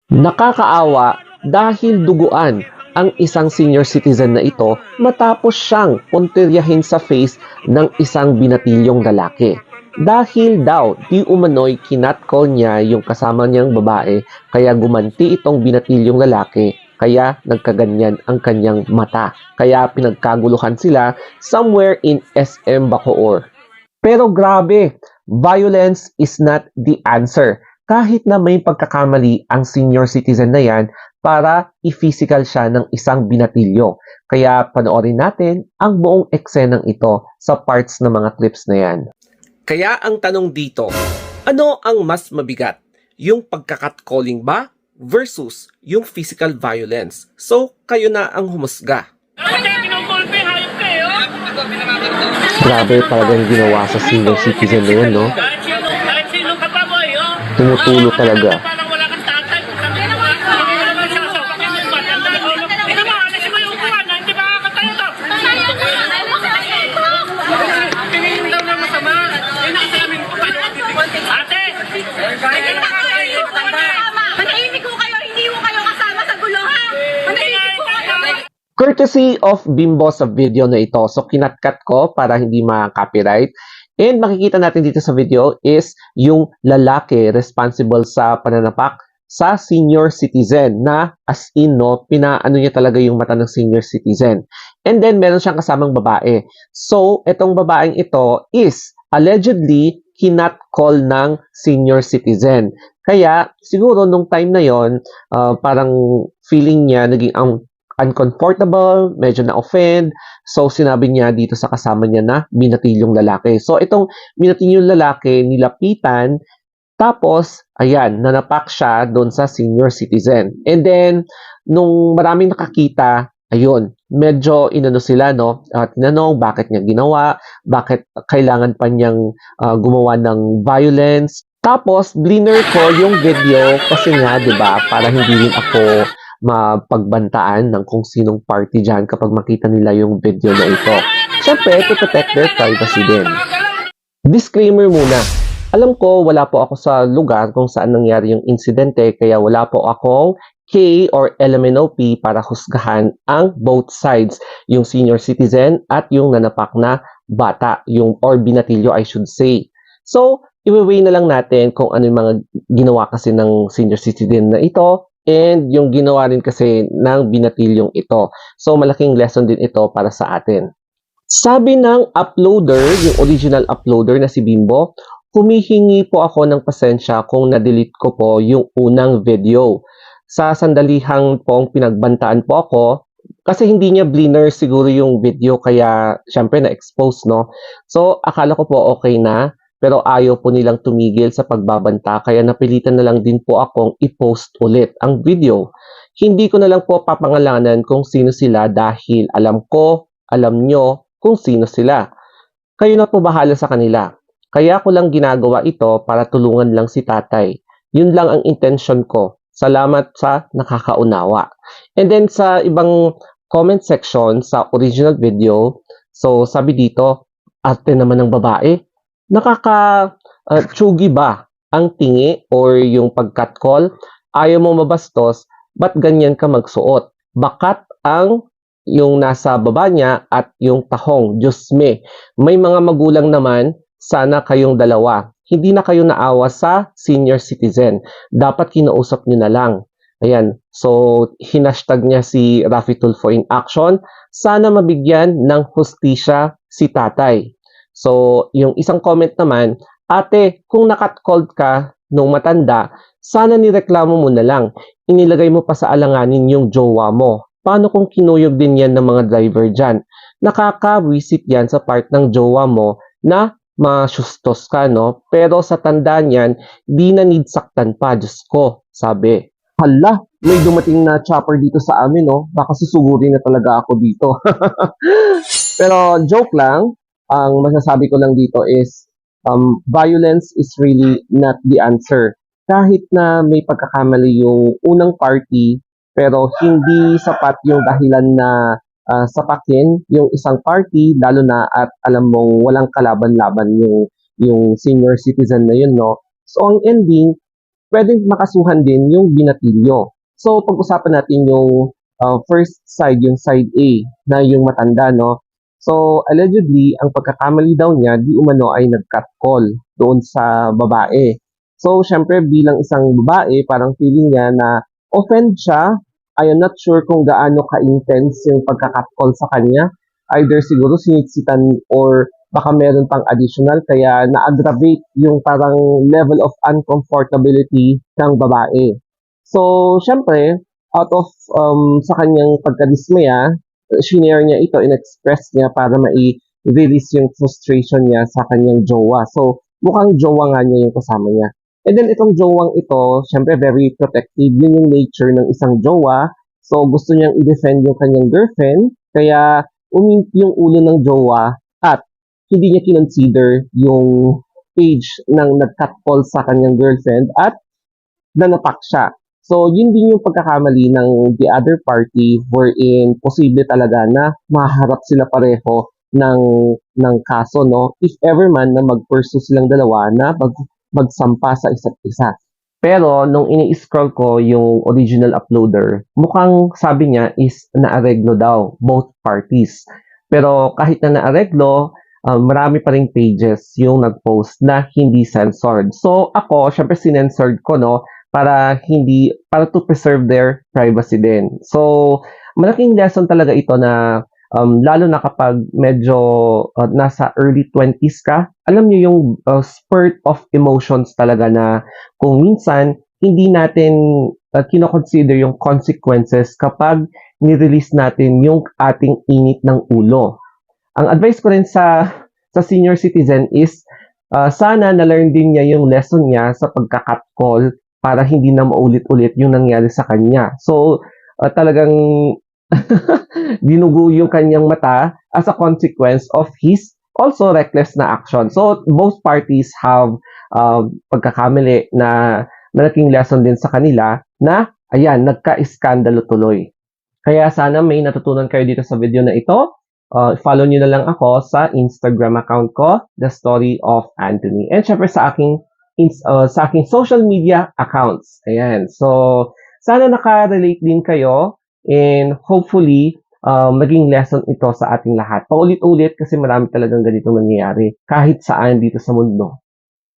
Nakakaawa dahil duguan ang isang senior citizen na ito matapos siyang puntiryahin sa face ng isang binatilyong lalaki. Dahil daw di umano'y kinatcall niya yung kasama niyang babae kaya gumanti itong binatilyong lalaki kaya nagkaganyan ang kanyang mata. Kaya pinagkaguluhan sila somewhere in SM Bacoor. Pero grabe, violence is not the answer. Kahit na may pagkakamali ang senior citizen na yan para i-physical siya ng isang binatilyo. Kaya panoorin natin ang buong eksenang ito sa parts ng mga clips na yan. Kaya ang tanong dito, ano ang mas mabigat? Yung pagkakat-calling ba versus yung physical violence? So, kayo na ang humusga. Grabe talagang ginawa sa senior citizen na yan, no? Kahit sino ka pa, boy, oh. Tumutulo talaga. Parang wala kang tatay. Hindi naman, alisin mo yung upuan, hindi ba kakatayo to? Tingin daw na masama. Ay, nakasalamin ko pa. Ate! Kahit ka nakakayo, Manahimik ko kayo, hindi ko kayo kasama sa gulo, ha? Manahimik ko kayo. Courtesy of Bimbo sa video na ito. So, kinatkat ko para hindi ma-copyright. And makikita natin dito sa video is yung lalaki responsible sa pananapak sa senior citizen na as in, no, pinaano niya talaga yung mata ng senior citizen. And then, meron siyang kasamang babae. So, itong babaeng ito is allegedly kinat-call ng senior citizen. Kaya, siguro nung time na yon, parang feeling niya naging uncomfortable, medyo na-offend. So, sinabi niya dito sa kasama niya na binatilyong lalaki. So, itong binatilyong lalaki, nilapitan, tapos, ayan, nanapak siya doon sa senior citizen. And then, nung maraming nakakita, ayun, medyo inano sila, no? Tinanong bakit niya ginawa, bakit kailangan pa niyang gumawa ng violence. Tapos, bliner ko yung video kasi nga, di ba, para hindi rin ako mapagbantaan ng kung sinong party dyan kapag makita nila yung video na ito. Siyempre, to protect their privacy din. Disclaimer muna. Alam ko, wala po ako sa lugar kung saan nangyari yung insidente, kaya wala po akong K or LMNOP para husgahan ang both sides, yung senior citizen at yung nanapak na bata, yung or binatilyo I should say. So, i-weigh na lang natin kung ano yung mga ginawa kasi ng senior citizen na ito and yung ginawa rin kasi ng binatilyong ito. So, malaking lesson din ito para sa atin. Sabi ng uploader, yung original uploader na si Bimbo, humihingi po ako ng pasensya kung na-delete ko po yung unang video. Sa sandalihang pong pinagbantaan po ako, kasi hindi niya bliner siguro yung video kaya syempre na-expose, no? So, akala ko po okay na, pero ayaw po nilang tumigil sa pagbabanta kaya napilitan na lang din po akong i-post ulit ang video. Hindi ko na lang po papangalanan kung sino sila dahil alam ko, alam nyo kung sino sila. Kayo na po bahala sa kanila. Kaya ko lang ginagawa ito para tulungan lang si tatay. Yun lang ang intention ko. Salamat sa nakakaunawa. And then sa ibang comment section sa original video, so sabi dito, ate naman ng babae, nakaka-tsugi ba ang tingi or yung pag-catcall? Ayaw mo mabastos, ba't ganyan ka magsuot? Bakat ang yung nasa baba niya at yung tahong. Diyos me, may mga magulang naman, sana kayong dalawa. Hindi na kayo naawa sa senior citizen. Dapat kinausap niyo na lang. Ayan. So, hinashtag niya si Raffy Tulfo in action. Sana mabigyan ng hustisya si tatay. So, yung isang comment naman, ate, kung nakat-called ka nung matanda, sana nireklamo mo na lang. Inilagay mo pa sa alanganin yung jowa mo. Paano kung kinuyog din yan ng mga driver dyan? Nakaka-visit yan sa part ng jowa mo na masyustos ka, no? Pero sa tanda niyan, di na need saktan pa, Diyos ko, sabi. Hala, may dumating na chopper dito sa amin, no? Baka susugurin na talaga ako dito. Pero joke lang, ang masasabi ko lang dito is, violence is really not the answer. Kahit na may pagkakamali yung unang party, pero hindi sapat yung dahilan na sapakin yung isang party, lalo na at alam mong walang kalaban-laban yung senior citizen na yun, no? So, ang ending, pwedeng makasuhan din yung binatilyo. So, pag-usapan natin yung first side, yung side A, na yung matanda, no? So, allegedly, ang pagkakamali daw niya, di umano ay nag-catcall doon sa babae. So, syempre, bilang isang babae, parang feeling niya na offend siya. I am not sure kung gaano ka-intense yung pagka-catcall sa kanya. Either siguro sinitsitan or baka meron pang additional kaya na-aggravate yung parang level of uncomfortability ng babae. So, syempre, out of sa kanyang pagkadismaya, shinare niya ito, in-express niya para mai-release yung frustration niya sa kanyang jowa. So, mukhang jowa nga niya yung kasama niya. And then, itong jowang ito, syempre, very protective. Yun yung nature ng isang jowa. So, gusto niyang i-defend yung kanyang girlfriend. Kaya, yung ulo ng jowa at hindi niya kinonsider yung age ng nag-catcall sa kanyang girlfriend at nanapak siya. So, yun din yung pagkakamali ng the other party wherein posible talaga na maharap sila pareho ng kaso, no? If ever man na mag-pursue silang dalawa na magsampa sa isa't isa. Pero, nung ini-scroll ko yung original uploader, mukhang sabi niya is naareglo daw, both parties. Pero kahit na naareglo, marami pa ring pages yung nag-post na hindi censored. So, ako, syempre sinensored ko, no? Para to preserve their privacy din. So, malaking lesson talaga ito na lalo na kapag medyo nasa early 20s ka, alam niyo yung spurt of emotions talaga na kung minsan hindi natin kino-consider yung consequences kapag ni-release natin yung ating init ng ulo. Ang advice ko rin sa senior citizen is sana na-learn din niya yung lesson niya sa pagka-catcall para hindi na maulit-ulit yung nangyari sa kanya. So, talagang dinugo yung kanyang mata as a consequence of his also reckless na action. So, both parties have pagkakamali na malaking lesson din sa kanila na, ayan, nagka-iskandalo tuloy. Kaya sana may natutunan kayo dito sa video na ito. Follow nyo na lang ako sa Instagram account ko, The Story of Anthony. And syempre sa aking social media accounts. Ayan. So, sana nakarelate din kayo and hopefully, maging lesson ito sa ating lahat. Paulit-ulit kasi marami talagang ganitong nangyayari kahit saan dito sa mundo.